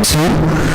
2.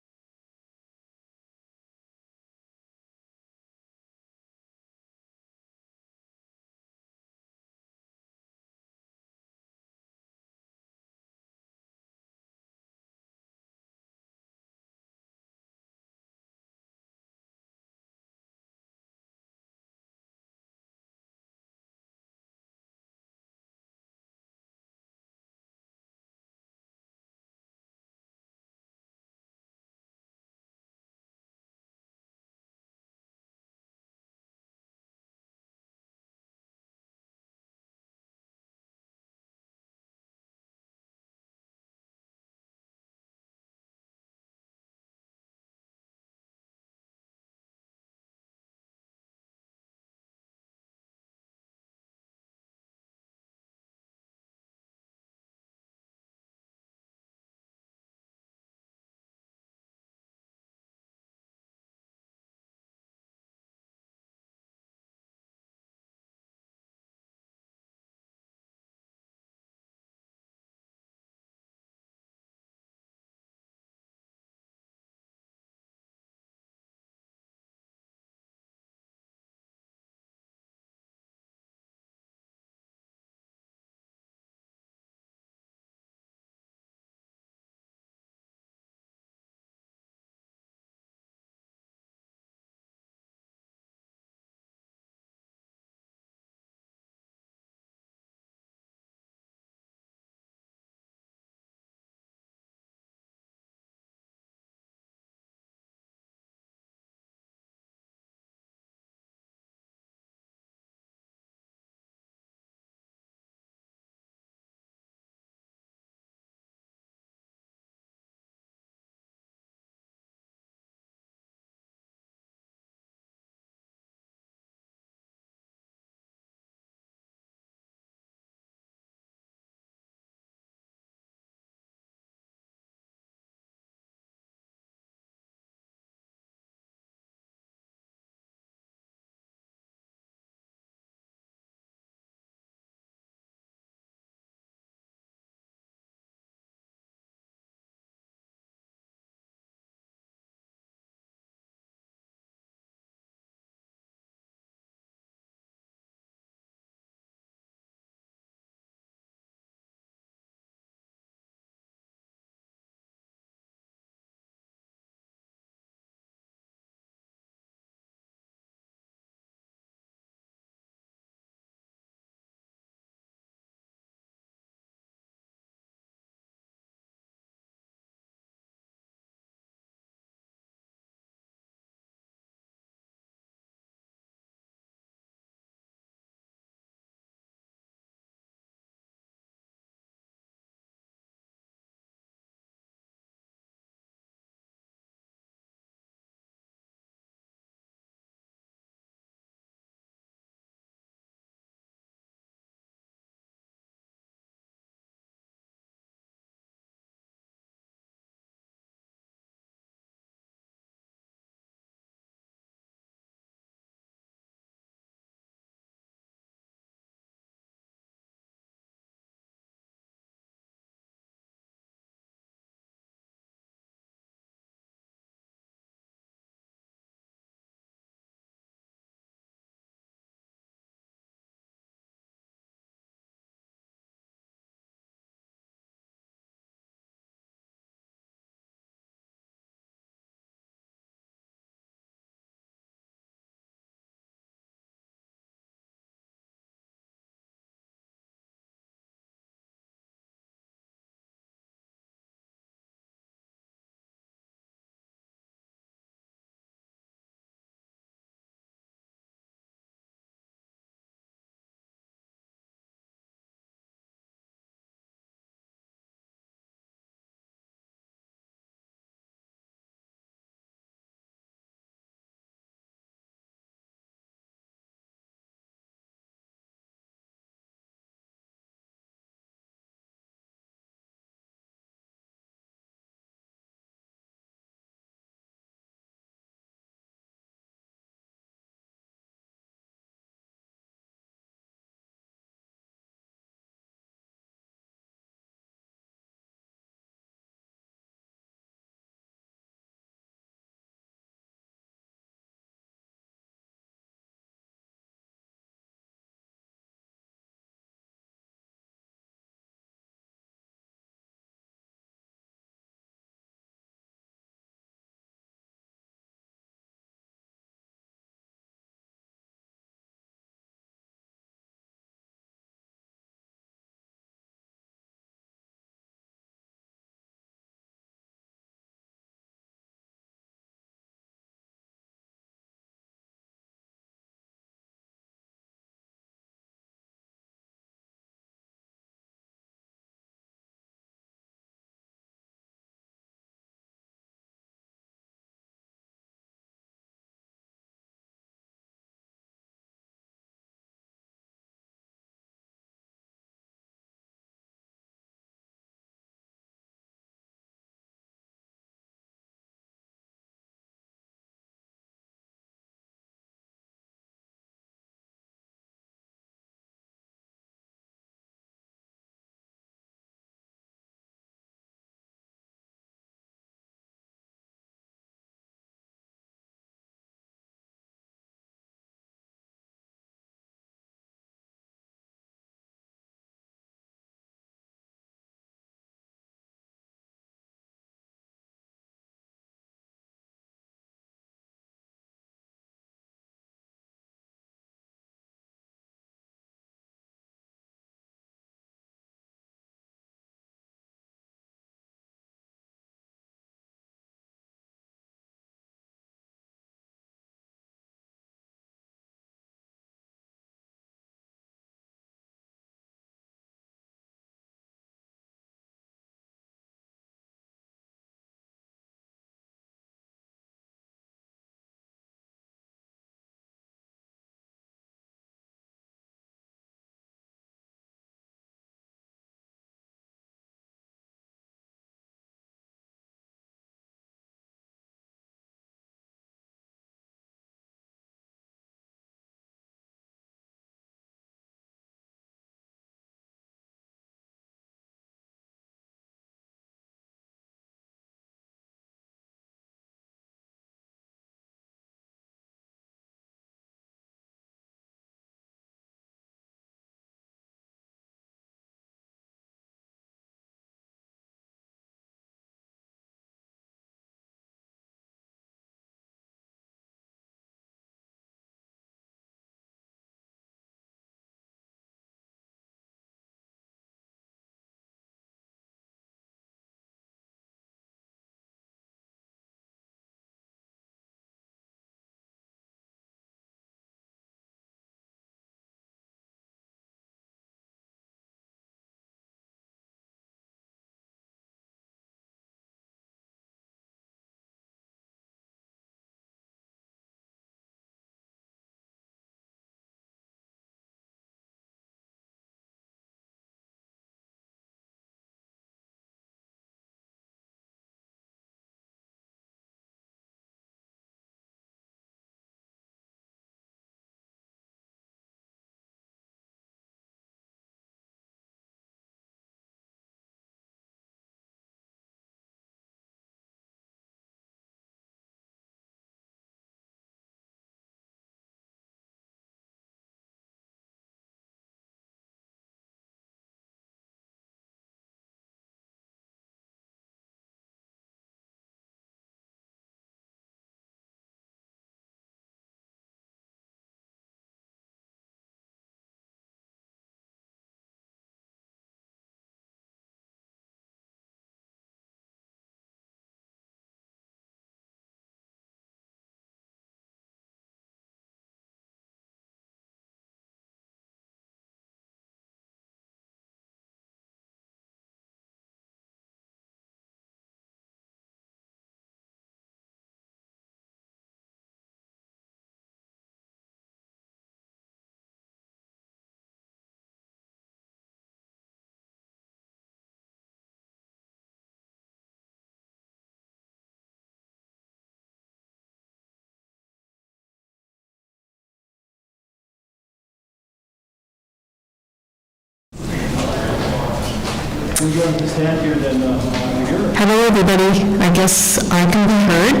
When you understand here, then you're... Hello, everybody. I guess I can be heard.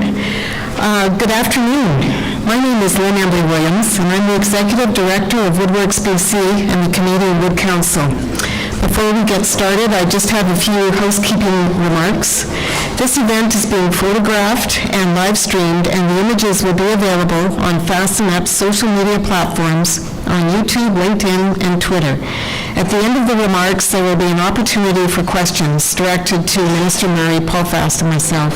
Good afternoon. My name is Lynn Embury-Williams, and I'm the Executive Director of Woodworks BC and the Canadian Wood Council. Before we get started, I just have a few housekeeping remarks. This event is being photographed and live streamed, and the images will be available on Fast Epp's social media platforms on YouTube, LinkedIn, and Twitter. At the end of the remarks, there will be an opportunity for questions directed to Minister Murray, Paul Fast, and myself.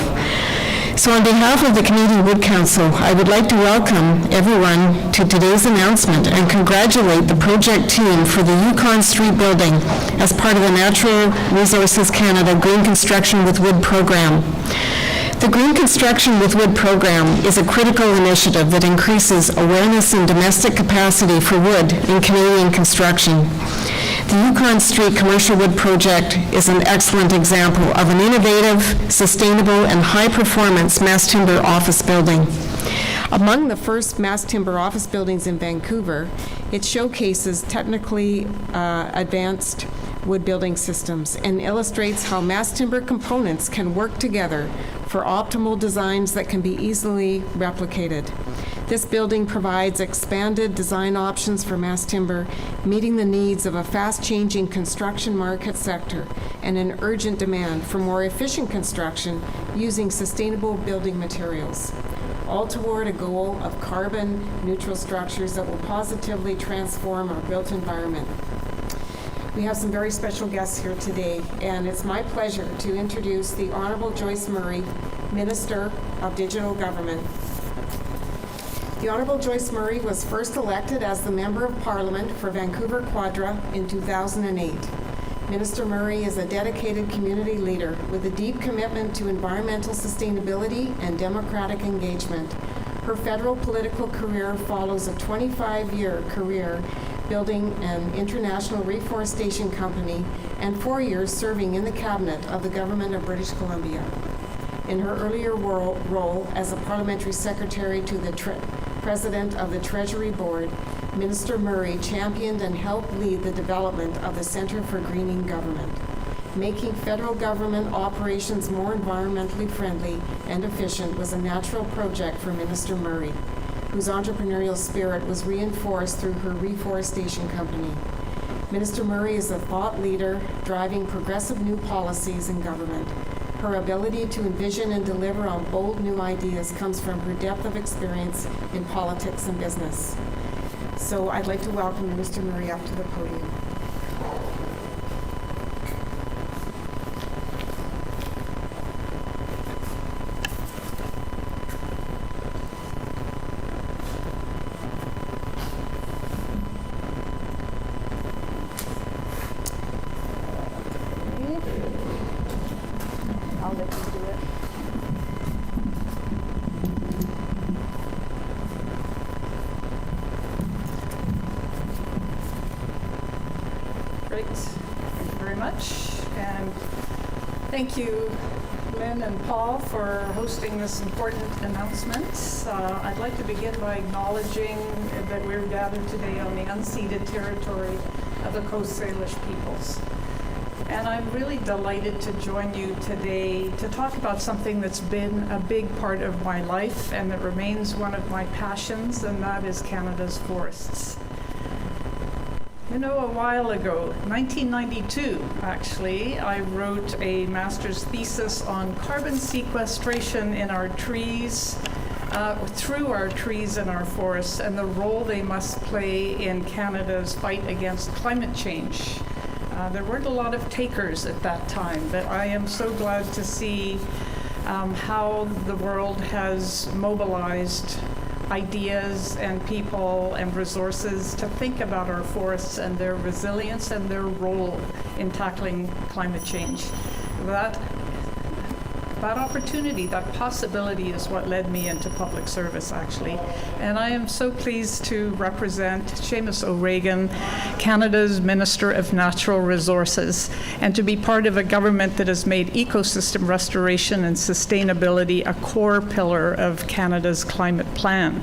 So on behalf of the Canadian Wood Council, I would like to welcome everyone to today's announcement and congratulate the project team for the Yukon Street building as part of the Natural Resources Canada Green Construction with Wood program. The Green Construction with Wood program is a critical initiative that increases awareness and domestic capacity for wood in Canadian construction. The Yukon Street Commercial Wood Project is an excellent example of an innovative, sustainable, and high-performance mass timber office building. Among the first mass timber office buildings in Vancouver, it showcases technically advanced wood building systems and illustrates how mass timber components can work together for optimal designs that can be easily replicated. This building provides expanded design options for mass timber, meeting the needs of a fast-changing construction market sector and an urgent demand for more efficient construction using sustainable building materials, all toward a goal of carbon-neutral structures that will positively transform our built environment. We have some very special guests here today, and it's my pleasure to introduce the Honourable Joyce Murray, Minister of Digital Government. The Honourable Joyce Murray was first elected as the Member of Parliament for Vancouver Quadra in 2008. Minister Murray is a dedicated community leader with a deep commitment to environmental sustainability and democratic engagement. Her federal political career follows a 25-year career building an international reforestation company and 4 years serving in the cabinet of the Government of British Columbia. In her earlier role as a parliamentary secretary to the President of the Treasury Board, Minister Murray championed and helped lead the development of the Centre for Greening Government. Making federal government operations more environmentally friendly and efficient was a natural project for Minister Murray, whose entrepreneurial spirit was reinforced through her reforestation company. Minister Murray is a thought leader driving progressive new policies in government. Her ability to envision and deliver on bold new ideas comes from her depth of experience in politics and business. So I'd like to welcome Minister Murray up to the podium. I'll let you do it. Great. Thank you very much. And thank you, Lynn and Paul, for hosting this important announcement. I'd like to begin by acknowledging that we're gathered today on the unceded territory of the Coast Salish peoples. And I'm really delighted to join you today to talk about something that's been a big part of my life and that remains one of my passions, and that is Canada's forests. You know, a while ago, 1992 actually, I wrote a master's thesis on carbon sequestration in our trees, through our trees and our forests, and the role they must play in Canada's fight against climate change. There weren't a lot of takers at that time, but I am so glad to see how the world has mobilized ideas and people and resources to think about our forests and their resilience and their role in tackling climate change. That opportunity, that possibility is what led me into public service, actually. And I am so pleased to represent Seamus O'Regan, Canada's Minister of Natural Resources, and to be part of a government that has made ecosystem restoration and sustainability a core pillar of Canada's climate plan.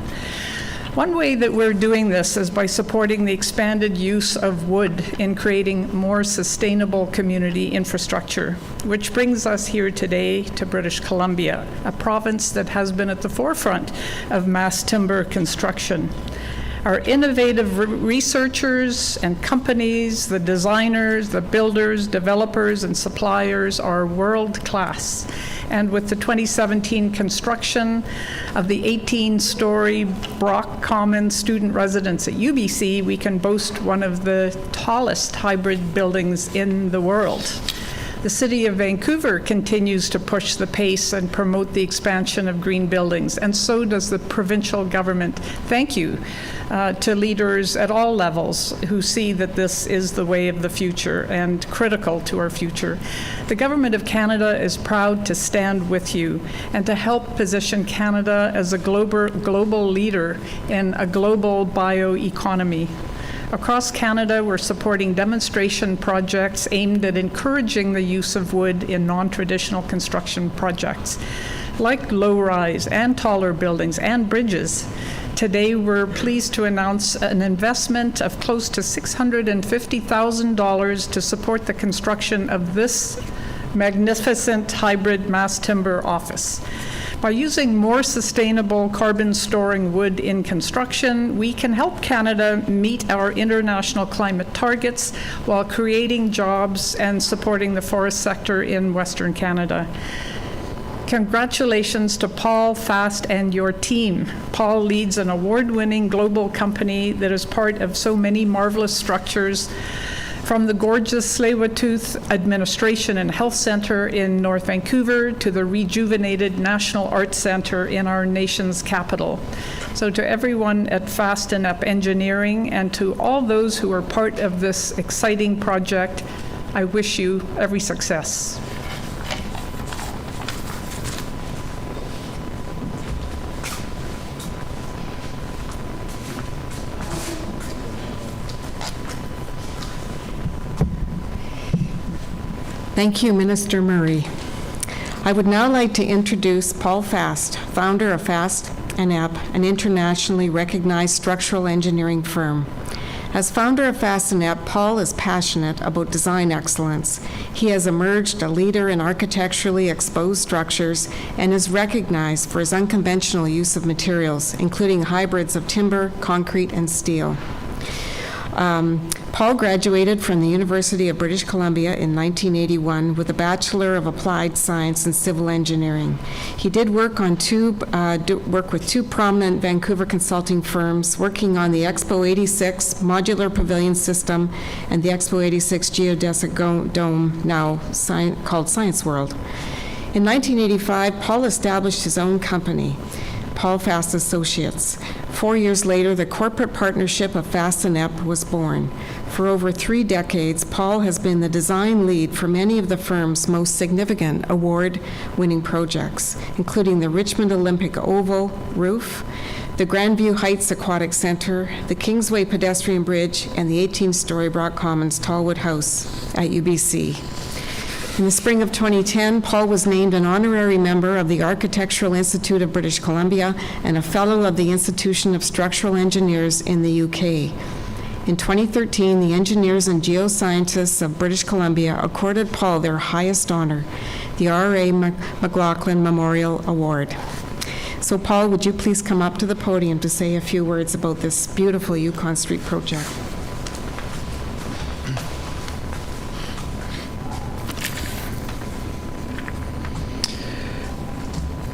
One way that we're doing this is by supporting the expanded use of wood in creating more sustainable community infrastructure, which brings us here today to British Columbia, a province that has been at the forefront of mass timber construction. Our innovative researchers and companies, the designers, the builders, developers, and suppliers are world-class. And with the 2017 construction of the 18-story Brock Commons student residence at UBC, we can boast one of the tallest hybrid buildings in the world. The City of Vancouver continues to push the pace and promote the expansion of green buildings, and so does the provincial government. Thank you to leaders at all levels who see that this is the way of the future and critical to our future. The Government of Canada is proud to stand with you and to help position Canada as a global leader in a global bioeconomy. Across Canada, we're supporting demonstration projects aimed at encouraging the use of wood in non-traditional construction projects, like low-rise and taller buildings and bridges. Today, we're pleased to announce an investment of close to $650,000 to support the construction of this magnificent hybrid mass timber office. By using more sustainable carbon-storing wood in construction, we can help Canada meet our international climate targets while creating jobs and supporting the forest sector in Western Canada. Congratulations to Paul, Fast, and your team. Paul leads an award-winning global company that is part of so many marvelous structures, from the gorgeous Tsleil-Waututh Administration and Health Centre in North Vancouver to the rejuvenated National Arts Centre in our nation's capital. So to everyone at Fast Epp Engineering and to all those who are part of this exciting project, I wish you every success. Thank you, Minister Murray. I would now like to introduce Paul Fast, founder of Fast Epp, an internationally recognized structural engineering firm. As founder of Fast Epp, Paul is passionate about design excellence. He has emerged a leader in architecturally exposed structures and is recognized for his unconventional use of materials, including hybrids of timber, concrete, and steel. Paul graduated from the University of British Columbia in 1981 with a Bachelor of Applied Science in Civil Engineering. He did work with two prominent Vancouver consulting firms, working on the Expo 86 modular pavilion system and the Expo 86 geodesic dome, now called Science World. In 1985, Paul established his own company, Paul Fast Associates. 4 years later, the corporate partnership of Fast Epp was born. For over 3 decades, Paul has been the design lead for many of the firm's most significant award-winning projects, including the Richmond Olympic Oval roof, the Grandview Heights Aquatic Center, the Kingsway Pedestrian Bridge, and the 18-story Brock Commons Tallwood House at UBC. In the spring of 2010, Paul was named an honorary member of the Architectural Institute of British Columbia and a fellow of the Institution of Structural Engineers in the UK. In 2013, the Engineers and Geoscientists of British Columbia accorded Paul their highest honor, the R.A. McLaughlin Memorial Award. So Paul, would you please come up to the podium to say a few words about this beautiful Yukon Street project?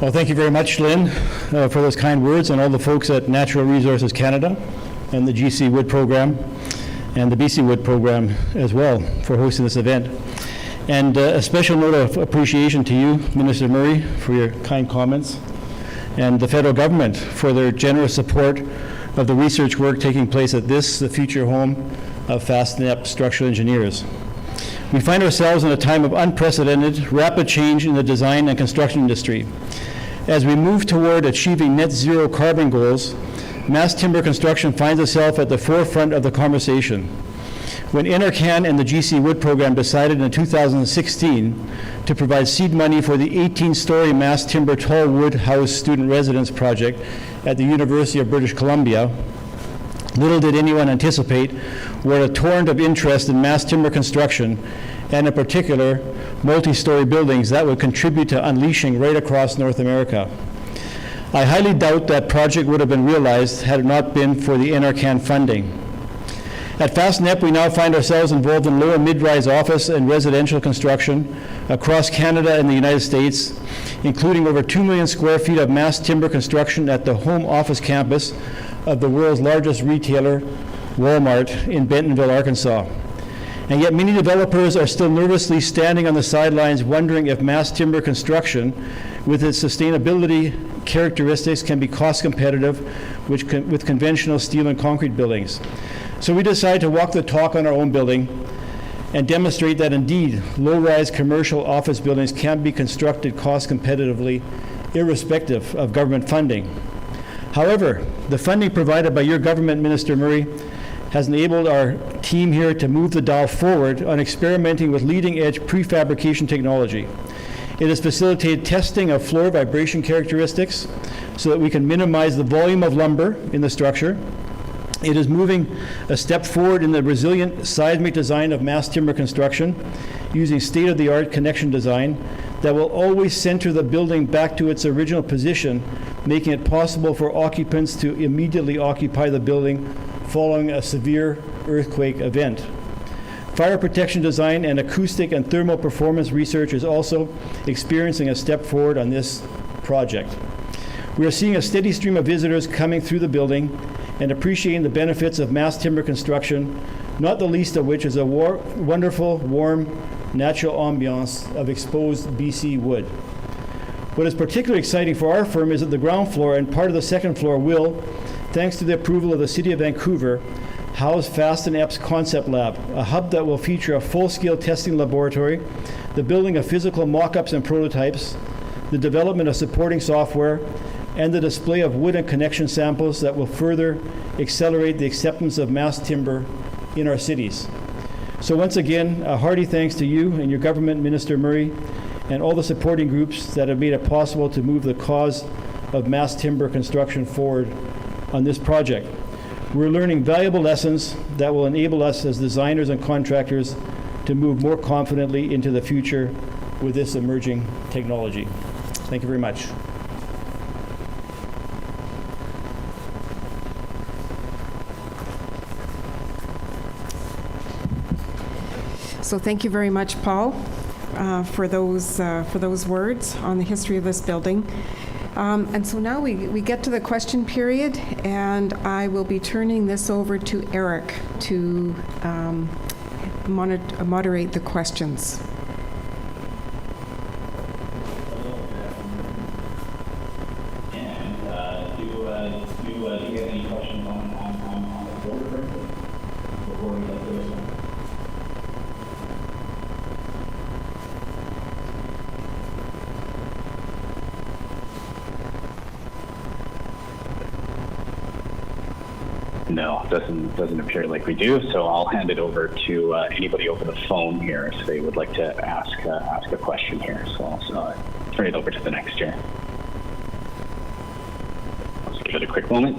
Well, thank you very much, Lynn, for those kind words, and all the folks at Natural Resources Canada and the GC Wood Program and the BC Wood Program as well for hosting this event. And a special note of appreciation to you, Minister Murray, for your kind comments, and the federal government for their generous support of the research work taking place at this, the future home of Fast Epp Structural Engineers. We find ourselves in a time of unprecedented, rapid change in the design and construction industry. As we move toward achieving net zero carbon goals, mass timber construction finds itself at the forefront of the conversation. when NRCan and the GC Wood Program decided in 2016 to provide seed money for the 18-story mass timber tall wood house student residence project at the University of British Columbia, little did anyone anticipate what a torrent of interest in mass timber construction, and in particular, multi-story buildings that would contribute to unleashing right across North America. I highly doubt that project would have been realized had it not been for the NRCan funding. At Fast Epp, we now find ourselves involved in low and mid-rise office and residential construction across Canada and the United States, including over 2 million square feet of mass timber construction at the home office campus of the world's largest retailer, Walmart, in Bentonville, Arkansas. And yet many developers are still nervously standing on the sidelines wondering if mass timber construction, with its sustainability characteristics, can be cost competitive with conventional steel and concrete buildings. So we decided to walk the talk on our own building and demonstrate that indeed low-rise commercial office buildings can be constructed cost competitively, irrespective of government funding. However, the funding provided by your government, Minister Murray, has enabled our team here to move the dial forward on experimenting with leading-edge prefabrication technology. It has facilitated testing of floor vibration characteristics so that we can minimize the volume of lumber in the structure. It is moving a step forward in the resilient seismic design of mass timber construction using state-of-the-art connection design that will always center the building back to its original position, making it possible for occupants to immediately occupy the building following a severe earthquake event. Fire protection design and acoustic and thermal performance research is also experiencing a step forward on this project. We are seeing a steady stream of visitors coming through the building and appreciating the benefits of mass timber construction, not the least of which is a wonderful, warm, natural ambiance of exposed BC wood. What is particularly exciting for our firm is that the ground floor and part of the second floor will, thanks to the approval of the City of Vancouver, house Fast Epp's Concept Lab, a hub that will feature a full-scale testing laboratory, the building of physical mock-ups and prototypes, the development of supporting software, and the display of wood and connection samples that will further accelerate the acceptance of mass timber in our cities. So once again, a hearty thanks to you and your government, Minister Murray, and all the supporting groups that have made it possible to move the cause of mass timber construction forward on this project. We're learning valuable lessons that will enable us as designers and contractors to move more confidently into the future with this emerging technology. Thank you very much. So thank you very much, Paul, for those words on the history of this building. And so now we get to the question period, and I will be turning this over to Eric to moderate the questions. And do you have any questions on the floor before we get to this one? No, doesn't appear like we do. So I'll hand it over to anybody over the phone here if they would like to ask a question here. So I'll turn it over to the next chair. Let's give it a quick moment.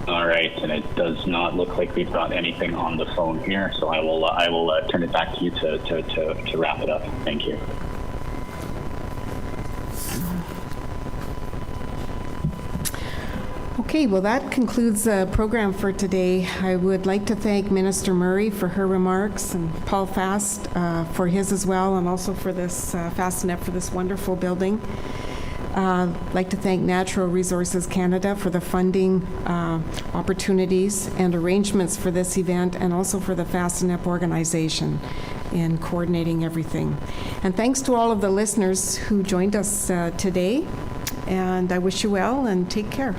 All right, and it does not look like we've got anything on the phone here, so I will turn it back to you to wrap it up. Thank you. Okay, well, that concludes the program for today. I would like to thank Minister Murray for her remarks and Paul Fast for his as well, and also for this Fast Epp for this wonderful building. I'd like to thank Natural Resources Canada for the funding opportunities and arrangements for this event, and also for the Fast Epp organization in coordinating everything. And thanks to all of the listeners who joined us today, and I wish you well and take care.